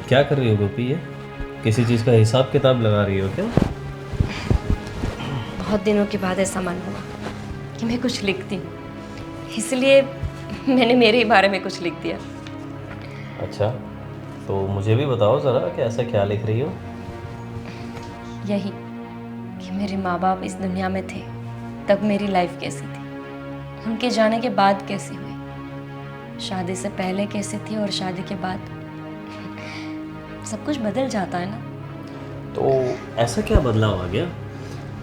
क्या कर रही हो गोपी? ये किसी चीज़ का हिसाब किताब लगा रही हो क्या? बहुत दिनों के बाद ऐसा मन हुआ कि मैं कुछ लिखती हूँ, इसलिए मैंने मेरे ही बारे में कुछ लिख दिया। अच्छा, तो मुझे भी बताओ ज़रा कि ऐसा क्या लिख रही हो? यही कि मेरे माँ बाप इस दुनिया में थे तब मेरी लाइफ कैसी थी, उनके जाने के बाद कैसी हुई, शादी से पहले कैसी थी और शादी के बाद। सब कुछ बदल जाता है ना। तो ऐसा क्या बदलाव आ गया?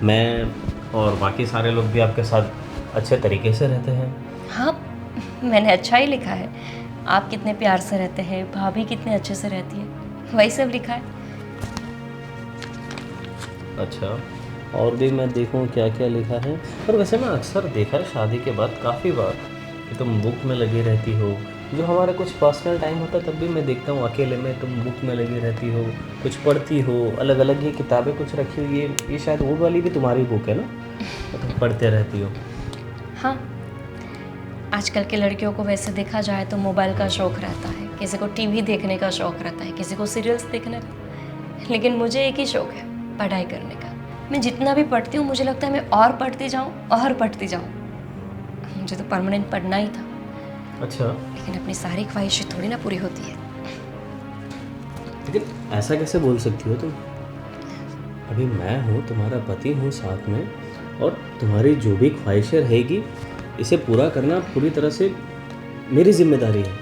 मैं और बाकी सारे लोग भी आपके साथ अच्छे तरीके से रहते हैं। हाँ, मैंने अच्छा ही लिखा है। आप कितने प्यार से रहते हैं, भाभी कितने अच्छे से रहती है, वही सब लिखा है। अच्छा, और भी मैं देखूं क्या क्या लिखा है। पर वैसे मैं अक्सर देखा है शादी के बाद काफ़ी बार कि तुम बुक में लगी रहती हो। जो हमारा कुछ पर्सनल टाइम होता है तब भी मैं देखता हूँ अकेले में तुम बुक में लगी रहती हो, कुछ पढ़ती हो, अलग अलग ये किताबें कुछ रखी हुई है। ये शायद वो वाली भी तुम्हारी बुक है ना, तो तुम पढ़ते रहती हो। हाँ, आजकल के लड़कियों को वैसे देखा जाए तो मोबाइल का शौक़ रहता है, किसी को टीवी देखने का शौक़ रहता है, किसी को सीरियल्स देखने का। लेकिन मुझे एक ही शौक़ है, पढ़ाई करने का। मैं जितना भी पढ़ती हूँ मुझे लगता है मैं और पढ़ती जाऊँ और पढ़ती जाऊँ। मुझे तो परमानेंट पढ़ना ही था। अच्छा, लेकिन अपनी सारी ख्वाहिशें थोड़ी ना पूरी होती है। लेकिन ऐसा कैसे बोल सकती हो तुम? अभी मैं हूँ, तुम्हारा पति हूँ साथ में, और तुम्हारी जो भी ख्वाहिशें रहेगी इसे पूरा करना पूरी तरह से मेरी जिम्मेदारी है।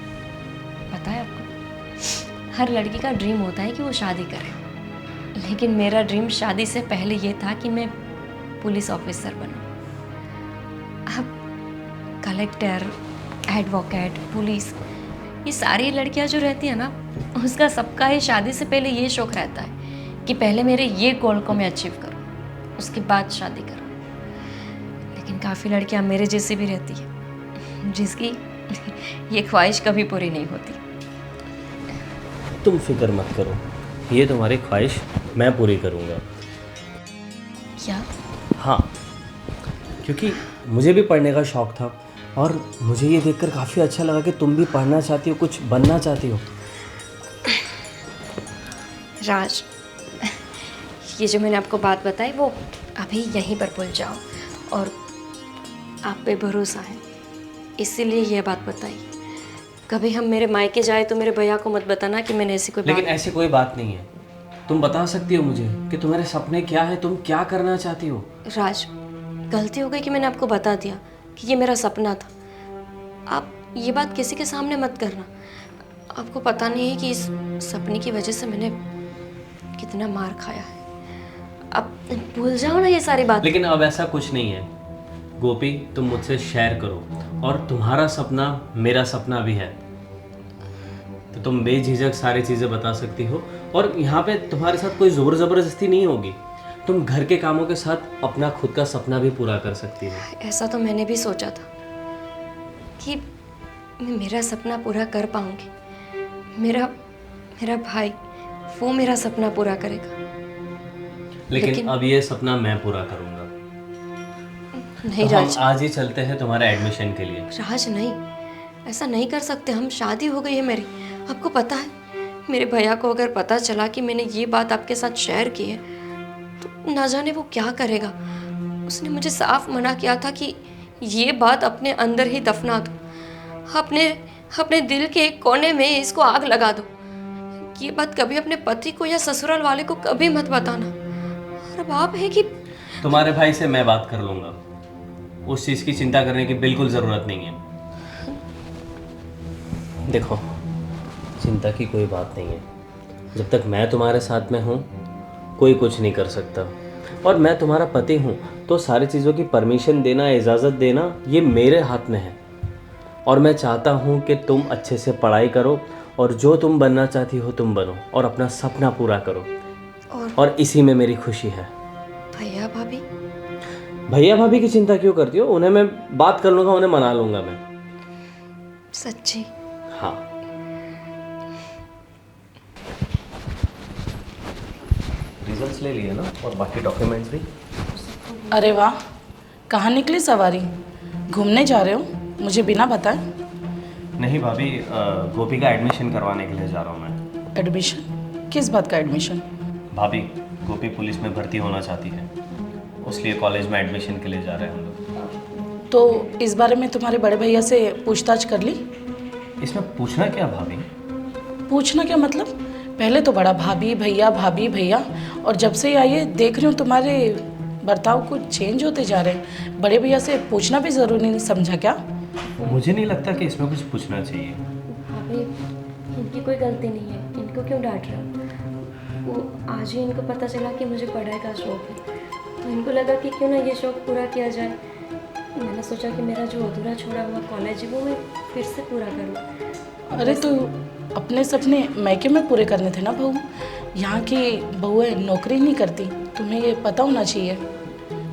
पता है आपको, हर लड़की का ड्रीम होता है कि वो शादी करे, लेकिन मेरा ड्रीम शादी से पहले ये था कि मैं पुलिस ऑफिसर बनूं। अब कलेक्टर, एडवोकेट, पुलिस, ये सारी लड़कियां जो रहती है ना, उसका सबका ही शादी से पहले ये शौक़ रहता है कि पहले मेरे ये गोल को मैं अचीव करूं, उसके बाद शादी करूं। लेकिन काफ़ी लड़कियां मेरे जैसी भी रहती है जिसकी ये ख्वाहिश कभी पूरी नहीं होती। तुम फिक्र मत करो, ये तुम्हारी ख्वाहिश मैं पूरी करूँगा। क्या? हाँ, क्योंकि मुझे भी पढ़ने का शौक़ था और मुझे ये देखकर काफ़ी अच्छा लगा कि तुम भी पढ़ना चाहती हो, कुछ बनना चाहती हो। राज, ये जो मैंने आपको बात बताई वो अभी यहीं पर भूल जाओ, और आप पे भरोसा है इसीलिए ये बात बताई। कभी हम मेरे मायके जाए तो मेरे भैया को मत बताना कि मैंने ऐसी कोई लेकिन ऐसी कोई बात नहीं है। तुम बता सकती हो मुझे कि तुम्हारे सपने क्या है, तुम क्या करना चाहती हो। राज, गलती हो गई कि मैंने आपको बता दिया कि ये मेरा सपना था। आप ये बात किसी के सामने मत करना। आपको पता नहीं है कि इस सपने की वजह से मैंने कितना मार खाया है। अब भूल जाओ ना ये सारी बात। लेकिन अब ऐसा कुछ नहीं है गोपी, तुम मुझसे शेयर करो, और तुम्हारा सपना मेरा सपना भी है, तो तुम बेझिझक सारी चीज़ें बता सकती हो। और यहाँ पे तुम्हारे साथ कोई ज़ोर ज़बरदस्ती नहीं होगी। तुम घर के कामों के साथ अपना खुद का सपना भी पूरा कर सकती हो। ऐसा तो मैंने भी सोचा था कि मैं मेरा सपना पूरा कर पाऊंगी। मेरा भाई वो मेरा सपना पूरा करेगा। लेकिन अब ये सपना मैं पूरा करूँगा। नहीं तो हम राज, आज ही चलते हैं तुम्हारे एडमिशन के लिए। राज नहीं, ऐसा नहीं कर सकते हम। शादी हो गई है मेरी, आपको पता है। मेरे भैया को अगर पता चला कि मैंने ये बात आपके साथ शेयर की है तो ना जाने वो क्या करेगा। उसने मुझे साफ मना किया था कि ये बात अपने अंदर ही दफना दो, अपने दिल के एक कोने में इसको आग लगा दो। ये बात कभी अपने पति को या ससुराल वाले को कभी मत बताना। और अब आप है कि तुम्हारे भाई से मैं बात कर लूँगा, उस चीज़ की चिंता करने की बिल्कुल ज़रूरत नहीं है। देखो, चिंता की कोई बात नहीं है। जब तक मैं तुम्हारे साथ में हूँ कोई कुछ नहीं कर सकता, और मैं तुम्हारा पति हूँ तो सारी चीज़ों की परमिशन देना, इजाज़त देना ये मेरे हाथ में है। और मैं चाहता हूँ कि तुम अच्छे से पढ़ाई करो और जो तुम बनना चाहती हो तुम बनो और अपना सपना पूरा करो, और इसी में मेरी खुशी है। भैया भाभी? भैया भाभी की चिंता क्यों करती हो? उन्हें मैं बात कर लूँगा, उन्हें मना लूँगा मैं। सच्ची? हाँ। रिजल्ट्स ले लिए ना, और बाकी डॉक्यूमेंट्स भी। अरे वाह, कहाँ निकली सवारी? घूमने जा रहे हो मुझे बिना बताए? नहीं भाभी, गोपी का एडमिशन करवाने के लिए जा रहा हूँ मैं। एडमिशन? किस बात का एडमिशन? भाभी, गोपी पुलिस में भर्ती होना चाहती है, उसलिए कॉलेज में एडमिशन के लिए जा रहे हैं हम लोग। तो इस बारे में तुम्हारे बड़े भैया से पूछताछ कर ली? इसमें पूछना क्या भाभी? पूछना क्या मतलब? पहले तो बड़ा भाभी भैया, और जब से आई है देख रही हूँ तुम्हारे बर्ताव कुछ चेंज होते जा रहे हैं। बड़े भैया से पूछना भी ज़रूरी नहीं समझा क्या? मुझे नहीं लगता कि इसमें कुछ पूछना चाहिए। भाभी, इनकी कोई गलती नहीं है, इनको क्यों डांट रहे हो? वो आज ही इनको पता चला कि मुझे पढ़ाई का शौक है, तो इनको लगा कि क्यों ना ये शौक पूरा किया जाए। मैंने सोचा कि मेरा जो अधूरा छोड़ा हुआ कॉलेज है वो मैं फिर से पूरा करूँ। अरे तो अपने सपने मैके में पूरे करने थे ना बहू। यहाँ की बहुएं नौकरी नहीं करती, तुम्हें ये पता होना चाहिए।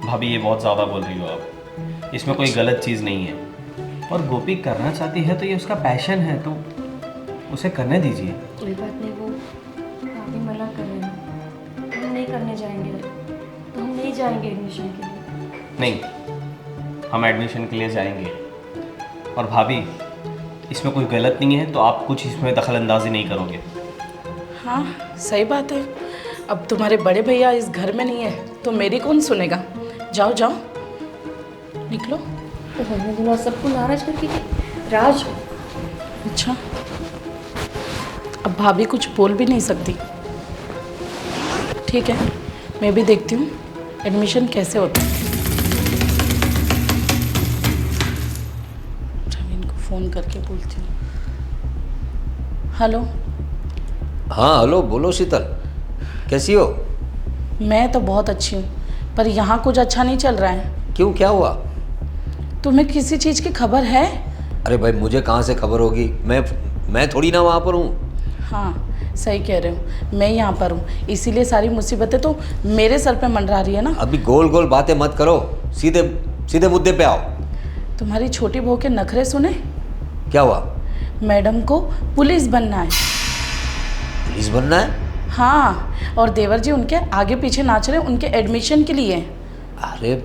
भाभी, ये बहुत ज़्यादा बोल रही हो आप। इसमें कोई गलत चीज़ नहीं है, और गोपी करना चाहती है तो ये उसका पैशन है, तो उसे करने दीजिए। कोई बात नहीं, वो काफ़ी मना कर रहे हैं, हम नहीं करने जाएंगे, तो हम नहीं जाएंगे एडमिशन के लिए। नहीं, हम एडमिशन के लिए जाएंगे। और भाभी, इसमें कोई गलत नहीं है, तो आप कुछ इसमें दखल अंदाजी नहीं करोगे। हाँ सही बात है। अब तुम्हारे बड़े भैया इस घर में नहीं है तो मेरी कौन सुनेगा? जाओ जाओ निकलो। तो हमने बोला सबको नाराज करके कि राज। अच्छा, अब भाभी कुछ बोल भी नहीं सकती। ठीक है, मैं भी देखती हूँ एडमिशन कैसे होता है। प्रवीण को फ़ोन करके बोलती हूँ। हेलो। हाँ हेलो, बोलो शीतल, कैसी हो? मैं तो बहुत अच्छी हूँ, पर यहाँ कुछ अच्छा नहीं चल रहा है। क्यों, क्या हुआ? तुम्हें किसी चीज़ की खबर है? अरे भाई, मुझे कहाँ से खबर होगी? मैं थोड़ी ना वहाँ पर हूँ। हाँ सही कह रहे हो, मैं यहाँ पर हूँ, इसीलिए सारी मुसीबतें तो मेरे सर पे मंडरा रही है ना। अभी गोल गोल बातें मत करो, सीधे सीधे मुद्दे पे आओ। तुम्हारी छोटी बहू के नखरे सुने? क्या हुआ? मैडम को पुलिस बनना है। पुलिस बनना है? हाँ, और देवर जी उनके आगे पीछे नाच रहे उनके एडमिशन के लिए। अरे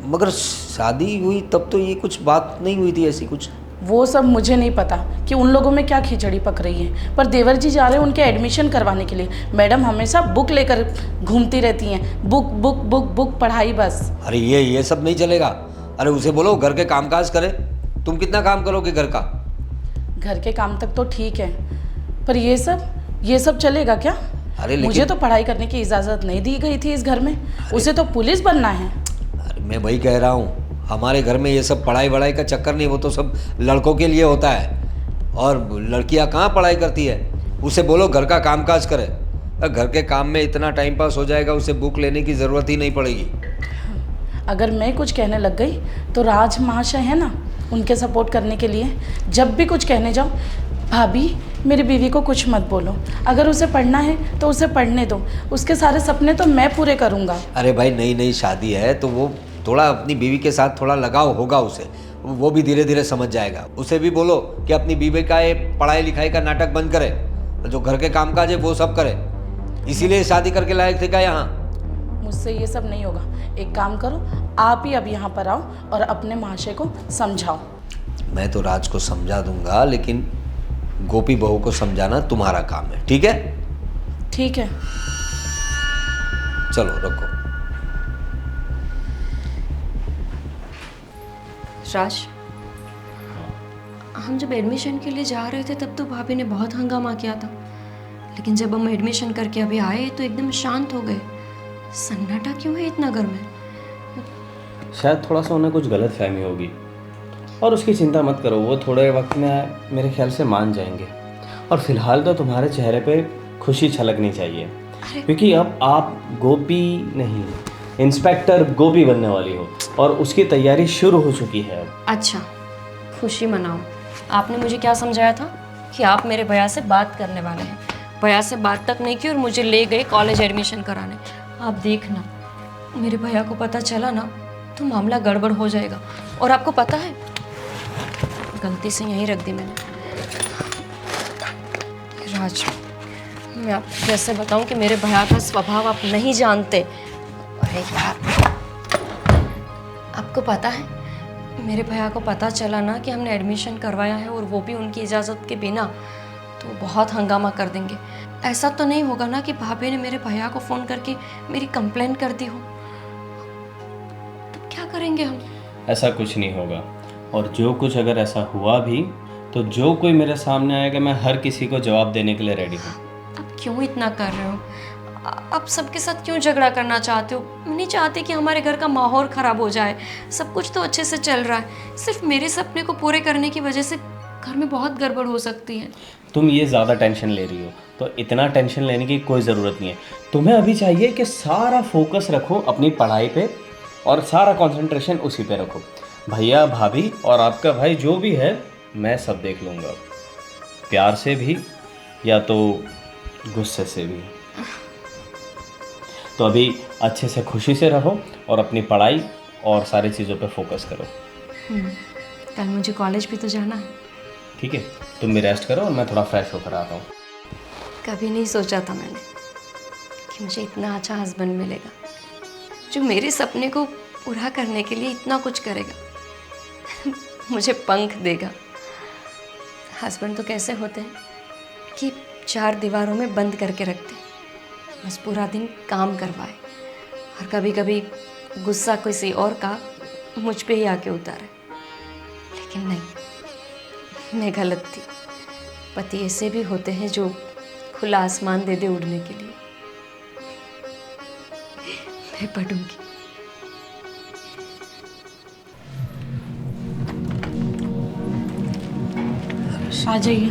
मगर शादी हुई तब तो ये कुछ बात नहीं हुई थी ऐसी कुछ। वो सब मुझे नहीं पता कि उन लोगों में क्या खिचड़ी पक रही है, पर देवर जी जा रहे हैं उनके एडमिशन करवाने के लिए। मैडम हमेशा बुक लेकर घूमती रहती हैं, बुक बुक बुक बुक पढ़ाई बस। अरे ये सब नहीं चलेगा। अरे उसे बोलो घर के कामकाज करे। तुम कितना काम करोगे घर का? घर के काम तक तो ठीक है, पर ये सब चलेगा क्या? अरे मुझे तो पढ़ाई करने की इजाज़त नहीं दी गई थी इस घर में, उसे तो पुलिस बनना है। अरे मैं वही कह रहा हूँ, हमारे घर में ये सब पढ़ाई वढ़ाई का चक्कर नहीं, वो तो सब लड़कों के लिए होता है, और लड़कियाँ कहाँ पढ़ाई करती है। उसे बोलो घर का कामकाज करे, और घर के काम में इतना टाइम पास हो जाएगा, उसे बुक लेने की ज़रूरत ही नहीं पड़ेगी। अगर मैं कुछ कहने लग गई तो राज महाशय है ना, उनके सपोर्ट करने के लिए जब भी कुछ कहने जाओ, भाभी मेरी बीवी को कुछ मत बोलो, अगर उसे पढ़ना है तो उसे पढ़ने दो, उसके सारे सपने तो मैं पूरे करूँगा। अरे भाई, नई नई शादी है तो वो थोड़ा अपनी बीवी के साथ थोड़ा लगाव होगा उसे, वो भी धीरे धीरे समझ जाएगा। उसे भी बोलो कि अपनी बीवी का ये पढ़ाई लिखाई का नाटक बंद करे, जो घर के कामकाज है वो सब करे, इसीलिए शादी करके लायक थे क्या यहाँ? मुझसे ये सब नहीं होगा। एक काम करो, आप ही अब यहाँ पर आओ और अपने महाशय को समझाओ। मैं तो राज को समझा दूंगा, लेकिन गोपी बहू को समझाना तुम्हारा काम है, ठीक है? ठीक है। चलो रखो। राज, हम जब एडमिशन के लिए जा रहे थे तब तो भाभी ने बहुत हंगामा किया था, लेकिन जब हम एडमिशन करके अभी आए तो एकदम शांत हो गए। सन्नाटा क्यों है इतना घर में? शायद थोड़ा सा उन्हें कुछ गलत फहमी होगी, और उसकी चिंता मत करो, वो थोड़े वक्त में मेरे ख्याल से मान जाएंगे। और फिलहाल तो तुम्हारे चेहरे पे खुशी छलकनी चाहिए, क्योंकि अब आप गोपी नहीं, इंस्पेक्टर गोपी बनने वाली हो, और उसकी तैयारी शुरू हो चुकी है अब। अच्छा, खुशी मनाओ। आपने मुझे क्या समझाया था कि आप मेरे भैया से बात करने वाले हैं? भैया से बात तक नहीं की और मुझे ले गए कॉलेज एडमिशन कराने। आप देखना, मेरे भैया को पता चला ना तो मामला गड़बड़ हो जाएगा। और आपको पता है, गलती से यहीं रख दी मैंने। राज, मैं आपको कैसे बताऊं कि मेरे भैया का स्वभाव आप नहीं जानते। अरे यार, आपको पता है, मेरे भैया को पता चला ना कि हमने एडमिशन करवाया है और वो भी उनकी इजाज़त के बिना, तो बहुत हंगामा कर देंगे। ऐसा तो नहीं होगा ना कि भाभी ने मेरे भैया को फ़ोन करके मेरी कंप्लेंट कर दी हो? तो क्या करेंगे हम? ऐसा कुछ नहीं होगा, और जो कुछ अगर ऐसा हुआ भी तो जो कोई मेरे सामने आएगा मैं हर किसी को जवाब देने के लिए रेडी हूँ। अब क्यों इतना कर रहे हो? आप सबके साथ क्यों झगड़ा करना चाहते हो? मैं नहीं चाहती कि हमारे घर का माहौल ख़राब हो जाए। सब कुछ तो अच्छे से चल रहा है, सिर्फ मेरे सपने को पूरे करने की वजह से घर में बहुत गड़बड़ हो सकती है। तुम ये ज़्यादा टेंशन ले रही हो, तो इतना टेंशन लेने की कोई ज़रूरत नहीं है। तुम्हें अभी चाहिए कि सारा फोकस रखो अपनी पढ़ाई पे और सारा कंसंट्रेशन उसी पे रखो। भैया भाभी और आपका भाई जो भी है मैं सब देख लूँगा, प्यार से भी या तो गुस्से से भी। तो अभी अच्छे से खुशी से रहो और अपनी पढ़ाई और सारी चीज़ों पे फोकस करो। कल मुझे कॉलेज भी तो जाना है। ठीक है, तुम भी रेस्ट करो और मैं थोड़ा फ्रेश होकर आता हूँ। कभी नहीं सोचा था मैंने कि मुझे इतना अच्छा हस्बैंड मिलेगा जो मेरे सपने को पूरा करने के लिए इतना कुछ करेगा। मुझे पंख देगा। हस्बैंड तो कैसे होते हैं कि 4 दीवारों में बंद करके रखते हैं, बस पूरा दिन काम करवाए, और कभी कभी गुस्सा किसी और का मुझ पे ही आके उतारे। लेकिन नहीं, मैं गलत थी। पति ऐसे भी होते हैं जो खुला आसमान दे दे उड़ने के लिए। मैं पढ़ूंगी। आ जाइए,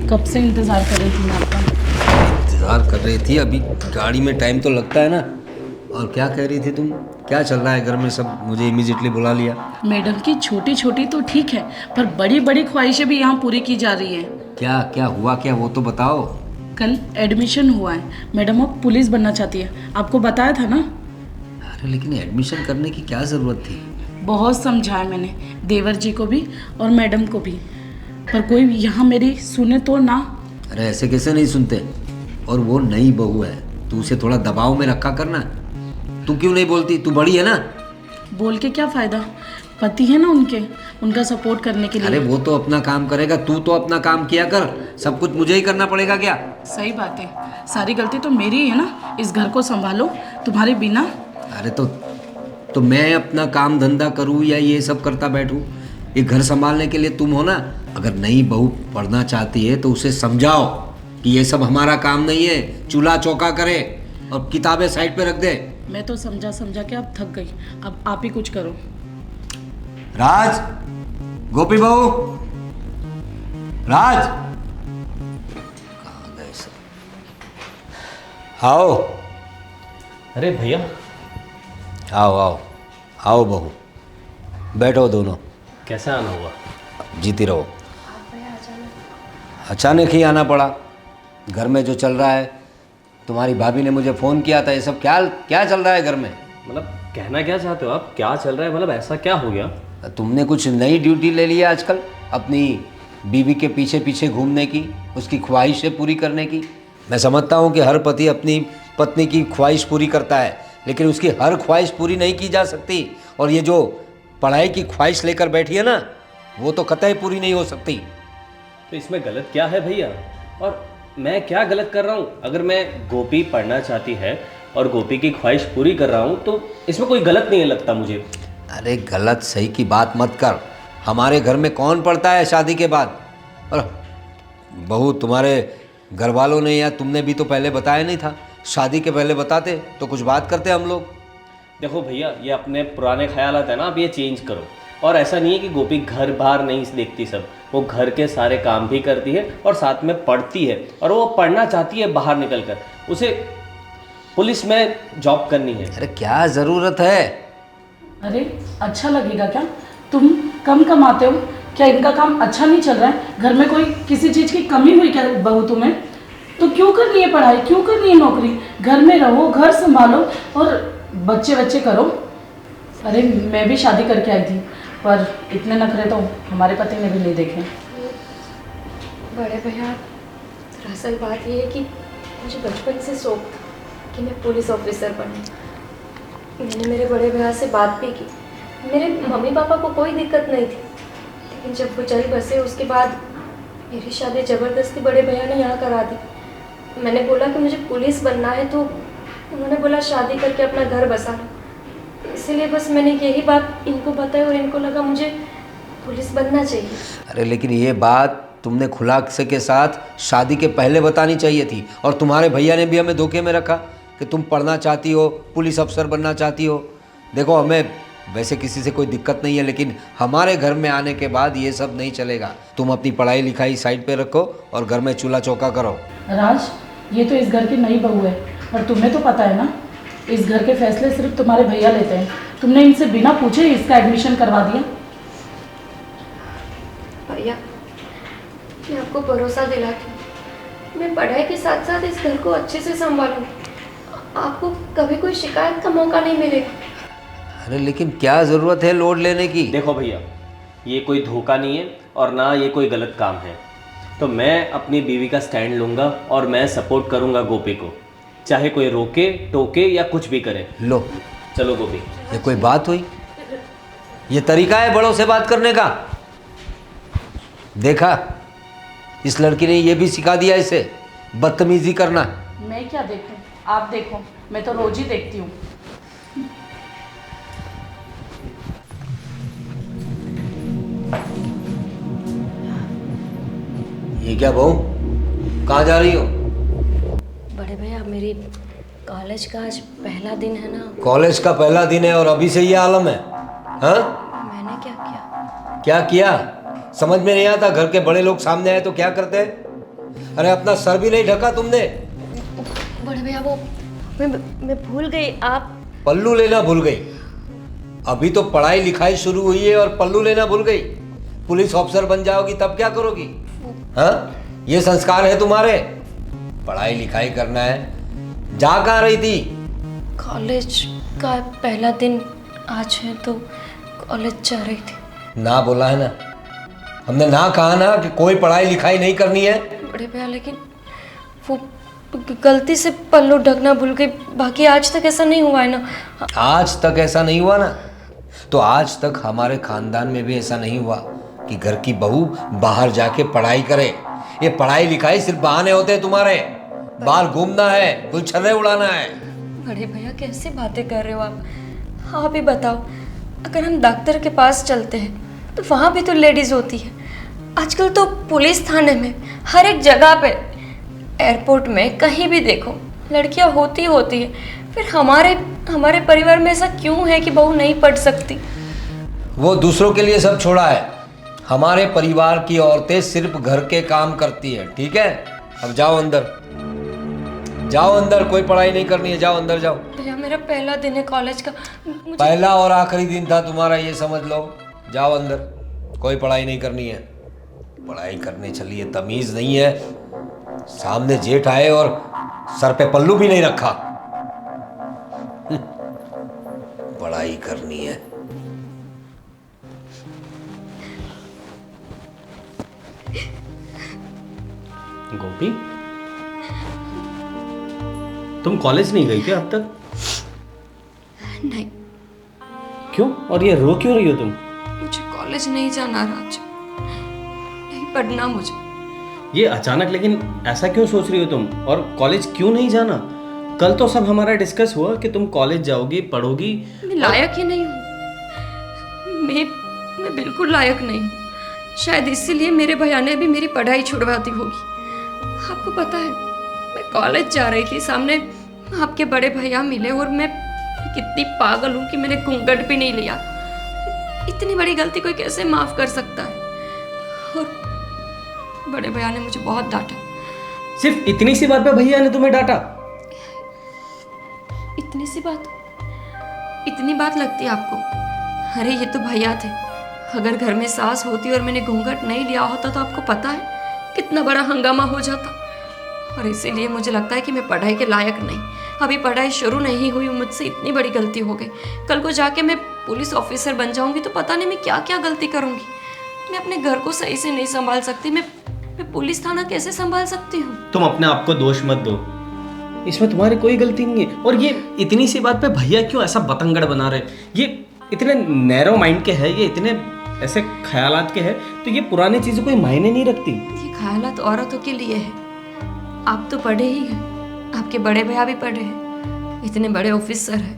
कब से इंतज़ार कर रही थी मैं आपका। इंतज़ार कर रही थी? अभी गाड़ी में टाइम तो लगता है ना। और क्या कह रही थी तुम? क्या चल रहा है घर में सब? मुझे इमीडिएटली बुला लिया। मैडम की छोटी छोटी तो ठीक है, पर बड़ी बड़ी ख्वाहिशें भी यहाँ पूरी की जा रही है। क्या क्या हुआ, क्या वो तो बताओ। कल एडमिशन हुआ है, मैडम अब पुलिस बनना चाहती है, आपको बताया था ना। अरे लेकिन एडमिशन करने की क्या ज़रूरत थी? बहुत समझाया मैंने देवर जी को भी और मैडम को भी, पर कोई यहाँ मेरी सुने तो ना। अरे ऐसे कैसे नहीं सुनते? और वो नई बहू है, तू उसे थोड़ा दबाव में रखा करना। तू क्यों नहीं बोलती? तू बड़ी है ना। बोल के क्या फ़ायदा, पति है ना उनके, उनका सपोर्ट करने के लिए। अरे वो तो अपना काम करेगा, तू तो अपना काम किया कर। सब कुछ मुझे ही करना पड़ेगा क्या? सही बात है, सारी गलती तो मेरी ही है ना। इस घर को संभालो तुम्हारे बिना। अरे तो मैं अपना काम धंधा करूँ या ये सब करता बैठूँ? ये घर संभालने के लिए तुम हो ना। अगर नई बहू पढ़ना चाहती है तो उसे समझाओ कि ये सब हमारा काम नहीं है, चूल्हा चौका करे और किताबें साइड पे रख दे। मैं तो समझा समझा के अब थक गई, अब आप ही कुछ करो। राज, गोपी बहू, राज, कहाँ गए सब? आओ अरे भैया, आओ आओ आओ बहू, बैठो दोनों। कैसे आना हुआ? जीती रहो। अचानक ही आना पड़ा। घर में जो चल रहा है, तुम्हारी भाभी ने मुझे फ़ोन किया था, ये सब क्या क्या चल रहा है घर में? मतलब कहना क्या चाहते हो आप? क्या चल रहा है? मतलब ऐसा क्या हो गया? तुमने कुछ नई ड्यूटी ले ली है आजकल, अपनी बीवी के पीछे पीछे घूमने की, उसकी ख्वाहिशें पूरी करने की। मैं समझता हूँ कि हर पति अपनी पत्नी की ख्वाहिश पूरी करता है, लेकिन उसकी हर ख्वाहिश पूरी नहीं की जा सकती। और ये जो पढ़ाई की ख्वाहिश लेकर बैठी है ना, वो तो कतई पूरी नहीं हो सकती। तो इसमें गलत क्या है भैया? और मैं क्या गलत कर रहा हूँ? अगर मैं गोपी पढ़ना चाहती है और गोपी की ख्वाहिश पूरी कर रहा हूँ तो इसमें कोई गलत नहीं है लगता मुझे। अरे गलत सही की बात मत कर। हमारे घर में कौन पढ़ता है शादी के बाद? और बहू, तुम्हारे घर वालों ने या तुमने भी तो पहले बताया नहीं था। शादी के पहले बताते तो कुछ बात करते हम लोग। देखो भैया, ये अपने पुराने ख्यालात है ना, आप ये चेंज करो। और ऐसा नहीं है कि गोपी घर बाहर नहीं देखती, सब वो घर के सारे काम भी करती है और साथ में पढ़ती है। और वो पढ़ना चाहती है बाहर निकल कर, उसे पुलिस में जॉब करनी है। अरे क्या ज़रूरत है? अरे अच्छा लगेगा क्या? तुम कम कमाते हो, क्या इनका काम अच्छा नहीं चल रहा है? घर में कोई किसी चीज़ की कमी हुई क्या बहू तुम्हें? तो क्यों करनी है पढ़ाई, क्यों करनी है नौकरी? घर में रहो, घर संभालो और बच्चे बच्चे करो। अरे मैं भी शादी करके आई थी, पर इतने नखरे तो हमारे पति ने भी नहीं देखे। बड़े भैया, दरअसल बात ये है कि मुझे बचपन से शौक था कि मैं पुलिस ऑफिसर बनूं। मैंने मेरे बड़े भैया से बात भी की। मेरे मम्मी पापा को कोई दिक्कत नहीं थी, लेकिन जब वो चल बसे उसके बाद मेरी शादी ज़बरदस्ती बड़े भैया ने यहाँ करा दी। मैंने बोला कि मुझे पुलिस बनना है तो उन्होंने बोला शादी करके अपना घर बसा लो। इसीलिए बस मैंने यही बात इनको बताई और इनको लगा मुझे पुलिस बनना चाहिए। अरे लेकिन ये बात तुमने खुलासे के साथ शादी के पहले बतानी चाहिए थी। और तुम्हारे भैया ने भी हमें धोखे में रखा कि तुम पढ़ना चाहती हो, पुलिस अफसर बनना चाहती हो। देखो, हमें वैसे किसी से कोई दिक्कत नहीं है, लेकिन हमारे घर में आने के बाद ये सब नहीं चलेगा। तुम अपनी पढ़ाई लिखाई साइड पे रखो और घर में चूल्हा चौका करो। राज, ये तो इस घर की नई बहू है और तुम्हें तो पता है ना, इस घर के फैसले सिर्फ तुम्हारे भैया लेते हैं। तुमने इनसे बिना पूछे इसका एडमिशन करवा दिया। भैया, मैं आपको भरोसा दिलाती हूँ, मैं पढ़ाई के साथ साथ इस घर को अच्छे से संभालूंगी। आपको कभी कोई शिकायत का मौका नहीं मिलेगा। अरे लेकिन क्या ज़रूरत है लोड लेने की? देखो भैया, ये कोई धोखा नहीं है और ना ये कोई गलत काम है। तो मैं अपनी बीवी का स्टैंड लूँगा और मैं सपोर्ट करूँगा गोपी को, चाहे कोई रोके टोके या कुछ भी करे। लो, चलो गोपी। ये कोई बात हुई? ये तरीका है बड़ों से बात करने का? देखा, इस लड़की ने ये भी सिखा दिया इसे बदतमीजी करना। मैं क्या देखूं, आप देखो, मैं तो रोज ही देखती हूँ। ये क्या बहू, कहाँ जा रही हो? बड़े भैया, मेरी कॉलेज का आज पहला दिन है ना। कॉलेज का पहला दिन है और अभी से ये आलम है? हाँ, मैंने क्या किया? क्या किया समझ में नहीं आता। घर के बड़े लोग सामने आए तो क्या करते हैं? अरे अपना सर भी नहीं ढका तुमने। बड़े भैया, वो मैं भूल गई। आप पल्लू लेना भूल गई? अभी तो पढ़ाई लिखाई शुरू हुई है और पल्लू लेना भूल गई? पुलिस ऑफिसर बन जाओगी तब क्या करोगी? हाँ, ये संस्कार है तुम्हारे? पढ़ाई लिखाई करना है। जा कहाँ रही थी? कॉलेज का पहला दिन आज है तो कॉलेज जा रही थी। ना बोला है ना, हमने ना कहा ना कि कोई पढ़ाई लिखाई नहीं करनी है। बड़े भैया, लेकिन वो गलती से पल्लू ढकना भूल गई। बाकी आज तक ऐसा नहीं हुआ है ना। आज तक ऐसा नहीं हुआ ना, तो आज तक हमारे खानदान में भी ऐसा नहीं हुआ कि घर की बहू बाहर जाके पढ़ाई करे। ये पढ़ाई लिखाई सिर्फ बहाने होते हैं तुम्हारे। बाहर घूमना है, गुलछर्रे उड़ाना है। बड़े भैया, कैसे बातें कर रहे हो आप? आप ही बताओ, अगर हम डॉक्टर के पास चलते हैं तो वहाँ भी तो लेडीज़ होती है। आजकल तो पुलिस थाने में, हर एक जगह पे, एयरपोर्ट में, कहीं भी देखो लड़कियाँ होती है। फिर हमारे परिवार में ऐसा क्यों है कि बहू नहीं पढ़ सकती? वो दूसरों के लिए सब छोड़ा है। हमारे परिवार की औरतें सिर्फ घर के काम करती है, ठीक है? अब जाओ अंदर, जाओ अंदर, कोई पढ़ाई नहीं करनी है। जाओ अंदर जाओ। भैया, मेरा पहला दिन है कॉलेज का। पहला और आखिरी दिन था तुम्हारा, ये समझ लो। जाओ अंदर, कोई पढ़ाई नहीं करनी है। पढ़ाई करने चलिए, तमीज नहीं है। सामने जेठ आए और सर पे पल्लू भी नहीं रखा। पढ़ाई करनी है। गोपी, तुम कॉलेज नहीं गई क्या अब तक? नहीं, क्यों? और ये रो क्यों रही हो तुम? मुझे कॉलेज नहीं जाना राज, नहीं पढ़ना मुझे। ये अचानक लेकिन ऐसा क्यों सोच रही हो तुम? और कॉलेज क्यों नहीं जाना? कल तो सब हमारा डिस्कस हुआ कि तुम कॉलेज जाओगी, पढ़ोगी। मैं लायक ही नहीं हूँ। मैं बिल्कुल लायक नहीं हूँ। शायद इसीलिए मेरे भैया ने भी मेरी पढ़ाई छुड़वा दी होगी। आपको पता है, मैं कॉलेज जा रही थी, सामने आपके बड़े भैया मिले और मैं कितनी पागल हूँ कि मैंने घूंघट भी नहीं लिया। इतनी बड़ी गलती कोई कैसे माफ कर सकता है? और बड़े भैया ने मुझे बहुत डांटा। सिर्फ इतनी सी बात पे भैया ने तुम्हें डांटा? इतनी सी बात? इतनी बात लगती है आपको? अरे ये तो भैया थे। अगर घर में सास होती और मैंने घूंघट नहीं लिया होता तो आपको पता है कितना बड़ा हंगामा हो जाता। और इसीलिए मुझे लगता है कि मैं पढ़ाई के लायक नहीं। अभी पढ़ाई शुरू नहीं हुई, मुझसे इतनी बड़ी गलती हो गई। कल को जाके मैं पुलिस ऑफिसर बन जाऊंगी तो पता नहीं मैं क्या क्या गलती करूंगी। मैं अपने घर को सही से नहीं संभाल सकती। मैं पुलिस थाना कैसे संभाल सकती हूँ? तुम अपने आप को दोष मत दो, इसमें तुम्हारी कोई गलती नहीं है। और ये इतनी सी बात पे भैया क्यों ऐसा बतंगड़ बना रहे? ये इतने नैरो माइंड के हैं, ये इतने ऐसे ख्यालात के हैं, तो ये पुरानी चीज़ें कोई मायने नहीं रखती। ये ख्यालात औरतों के लिए है। आप तो पढ़े ही हैं, आपके बड़े भैया भी पढ़े हैं, इतने बड़े ऑफिसर हैं,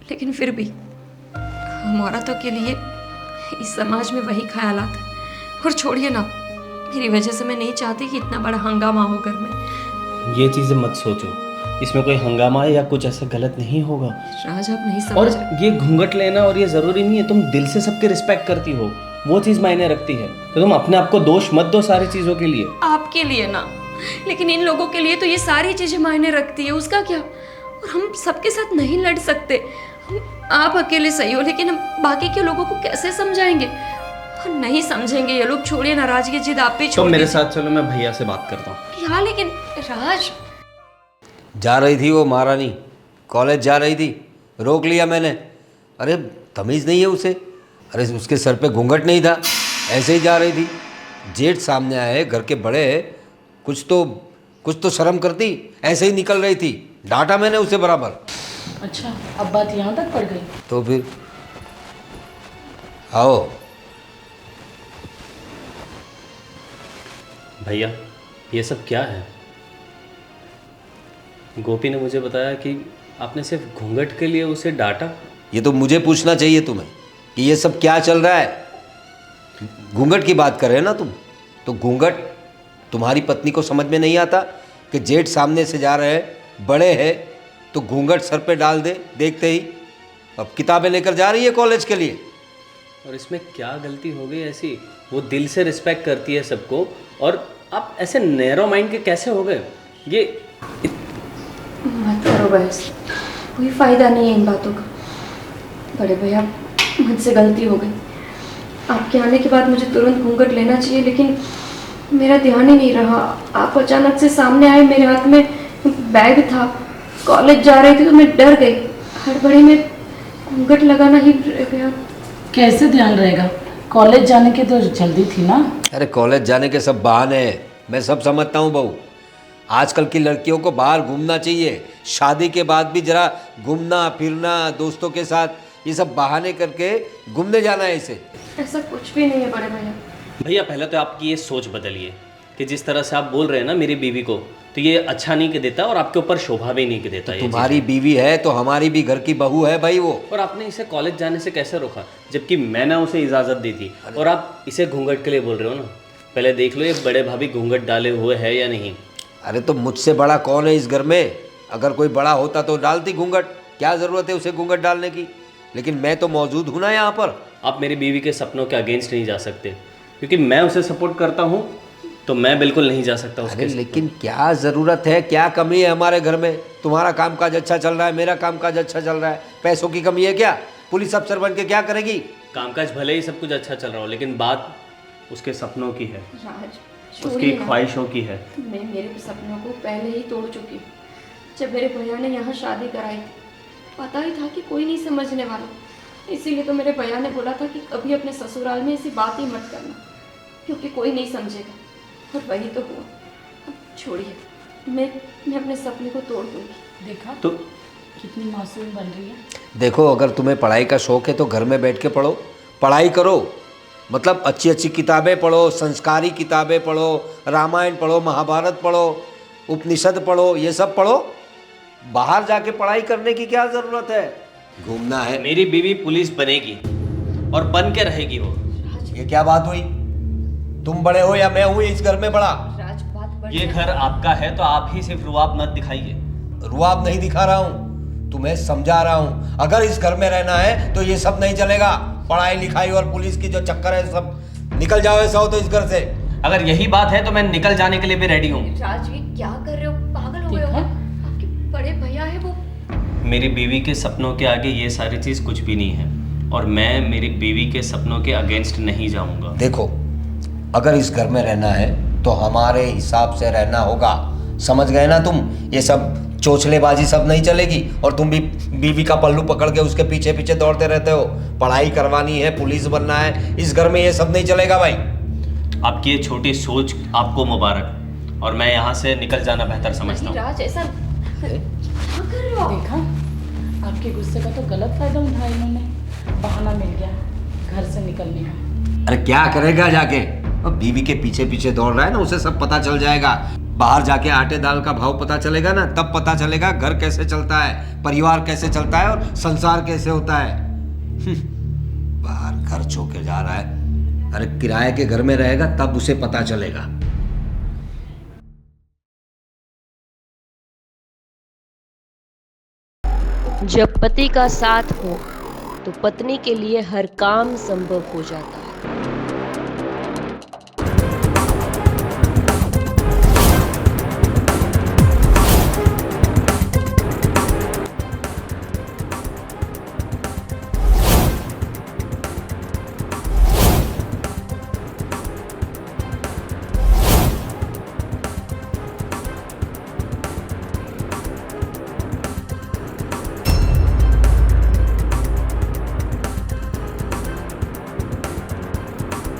लेकिन फिर भी हम औरतों के लिए इस समाज में वही ख्यालात हैं। और छोड़िए ना, मेरी वजह से मैं नहीं चाहती कि इतना बड़ा हंगामा हो घर में। ये चीज़ें मत सोचो, इसमें कोई हंगामा या कुछ ऐसा गलत नहीं होगा। राज, आप नहीं और समझ रहे। ये घूंघट लेना और ये ज़रूरी नहीं है तुम दिल से सबके रिस्पेक्ट करती हो, वो चीज़ मायने रखती है। तो तुम अपने आप को दोष मत दो सारी चीज़ों के लिए। आपके लिए ना, लेकिन इन लोगों के लिए तो ये सारी चीजें मायने रखती है। उसका क्या? और हम सबके साथ नहीं लड़ सकते। आप अकेले सही हो, लेकिन हम बाकी के लोगों को कैसे समझाएंगे? और नहीं समझेंगे ये लोग। छोड़िए ना राज, ये जिद आप भी तो छोड़ मेरे दीजिए। साथ चलो, मैं भैया से बात करता हूँ। क्या? लेकिन राज, जा रही थी वो महारानी, कॉलेज जा रही थी, रोक लिया मैंने। अरे तमीज़ नहीं है उसे, अरे उसके सर पे घूंघट नहीं था, ऐसे ही जा रही थी। जेठ सामने आए, घर के बड़े, कुछ तो शर्म करती, ऐसे ही निकल रही थी। डांटा मैंने उसे बराबर। अच्छा, अब बात यहाँ तक पड़ गई। तो फिर आओ। भैया, ये सब क्या है? गोपी ने मुझे बताया कि आपने सिर्फ घूंघट के लिए उसे डांटा। ये तो मुझे पूछना चाहिए तुम्हें कि ये सब क्या चल रहा है। घूंघट की बात कर रहे हैं ना तुम, तो घूंघट तुम्हारी पत्नी को समझ में नहीं आता कि जेठ सामने से जा रहे हैं, बड़े हैं, तो घूंघट सर पे डाल दे देखते ही। अब किताबें लेकर जा रही है कॉलेज के लिए। और इसमें क्या गलती हो गई ऐसी? वो दिल से रिस्पेक्ट करती है सबको, और आप ऐसे नैरो माइंड के कैसे हो गए? ये मत करो बहस, कोई फायदा नहीं है इन बातों का। बड़े भैया, मुझसे गलती हो गई। आपके आने के बाद मुझे तुरंत घूंघट लेना चाहिए, लेकिन मेरा ध्यान ही नहीं रहा। आप अचानक से सामने आए, मेरे हाथ में बैग था, कॉलेज जा रही थी तो मैं डर गई। हड़बड़ी में घूंघट लगाना ही रह गया। कैसे ध्यान रहेगा? कॉलेज जाने की तो जल्दी थी ना। अरे कॉलेज जाने के सब बहाने हैं, मैं सब समझता हूँ बहू। आजकल की लड़कियों को बाहर घूमना चाहिए, शादी के बाद भी जरा घूमना फिरना, दोस्तों के साथ, ये सब बहाने करके घूमने जाना है इसे। ऐसा कुछ भी नहीं है बड़े भैया। भैया, पहले तो आपकी ये सोच बदलिए कि जिस तरह से आप बोल रहे हैं ना मेरी बीवी को, तो ये अच्छा नहीं कि देता और आपके ऊपर शोभा भी नहीं कि देता। ये तुम्हारी बीवी है तो हमारी भी घर की बहू है भाई वो। और आपने इसे कॉलेज जाने से कैसे रोका, जबकि मैंने उसे इजाज़त दी थी? और आप इसे घूंघट के लिए बोल रहे हो ना? पहले देख लो ये बड़े भाभी घूंघट डाले हुए है या नहीं। अरे तो मुझसे बड़ा कौन है इस घर में? अगर कोई बड़ा होता तो डालती घूंघट, क्या ज़रूरत है उसे घूंघट डालने की? लेकिन मैं तो मौजूद हूँ ना यहाँ पर। आप मेरी बीवी के सपनों के अगेंस्ट नहीं जा सकते, क्योंकि मैं उसे सपोर्ट करता हूँ, तो मैं बिल्कुल नहीं जा सकता उसके। अरे लेकिन क्या ज़रूरत है, क्या कमी है हमारे घर में? तुम्हारा कामकाज अच्छा चल रहा है, मेरा कामकाज अच्छा चल रहा है, पैसों की कमी है क्या? पुलिस अफसर बन के क्या करेगी? कामकाज भले ही सब कुछ अच्छा चल रहा हो, लेकिन बात उसके सपनों की है, राज, उसकी छोड़िए ना। ख्वाहिशों की है। मैं मेरे सपनों को पहले ही तोड़ चुकी हूँ। जब मेरे भैया ने यहाँ शादी कराई थी, पता ही था कि कोई नहीं समझने वाला। इसीलिए तो मेरे भैया ने बोला था कि कभी अपने ससुराल में ऐसी बात ही मत करना, क्योंकि कोई नहीं समझेगा। और वही तो हुआ। अब छोड़िए, मैं अपने सपने को तोड़ दूँगी। देखा तो कितनी मासूम बन रही है। देखो, अगर तुम्हें पढ़ाई का शौक़ है तो घर में बैठ के पढ़ो, पढ़ाई करो, मतलब अच्छी अच्छी किताबें पढ़ो, संस्कारी किताबें पढ़ो, रामायण पढ़ो, महाभारत पढ़ो, उपनिषद पढ़ो, ये सब पढ़ो। बाहर जाके पढ़ाई करने की क्या ज़रूरत है? घूमना है। मेरी बीवी पुलिस बनेगी और बन के रहेगी वो। ये क्या बात हुई? तुम बड़े हो या मैं हूँ इस घर में बड़ा? राज, बात बढ़ ये घर आपका है तो आप ही सिर्फ रुआब मत दिखाइए। रुआब नहीं दिखा रहा हूँ, तुम्हें समझा रहा हूँ। अगर इस घर में रहना है तो ये सब नहीं चलेगा। पढ़ाई लिखाई और पुलिस की जो चक्कर है, सब निकल जाओ ऐसा हो तो इस घर से। अगर यही बात है तो मैं निकल जाने के लिए भी रेडी हूँ। राज, ये क्या कर रहे हो? पागल हो गए हो? आपके बड़े भैया है वो। मेरी बीवी के सपनों के आगे ये सारी चीज़ कुछ भी नहीं है, और मैं मेरी बीवी के सपनों के अगेंस्ट नहीं जाऊंगा। देखो, अगर इस घर में रहना है तो हमारे हिसाब से रहना होगा, समझ गए ना तुम? ये सब चोचलेबाजी सब नहीं चलेगी। और तुम भी बीवी का पल्लू पकड़ के उसके पीछे पीछे दौड़ते रहते हो। पढ़ाई करवानी है, पुलिस बनना है, इस घर में ये सब नहीं चलेगा भाई। आपकी ये छोटी सोच आपको मुबारक, और मैं यहाँ से निकल जाना बेहतर समझता हूँ। राज, ऐसा क्या कर रहे हो आप? देखा, आपके गुस्से का तो गलत फायदा उठाया इन्होंने। बहाना मिल गया घर से निकलने का। अरे क्या करेगा जाके? अब बीवी के पीछे पीछे दौड़ रहा है ना, उसे सब पता चल जाएगा। बाहर जाके आटे दाल का भाव पता चलेगा ना, तब पता चलेगा घर कैसे चलता है, परिवार कैसे चलता है और संसार कैसे होता है। बाहर घर छोड़ के जा रहा है, अरे किराए के घर में रहेगा तब उसे पता चलेगा। जब पति का साथ हो तो पत्नी के लिए हर काम संभव हो जाता है।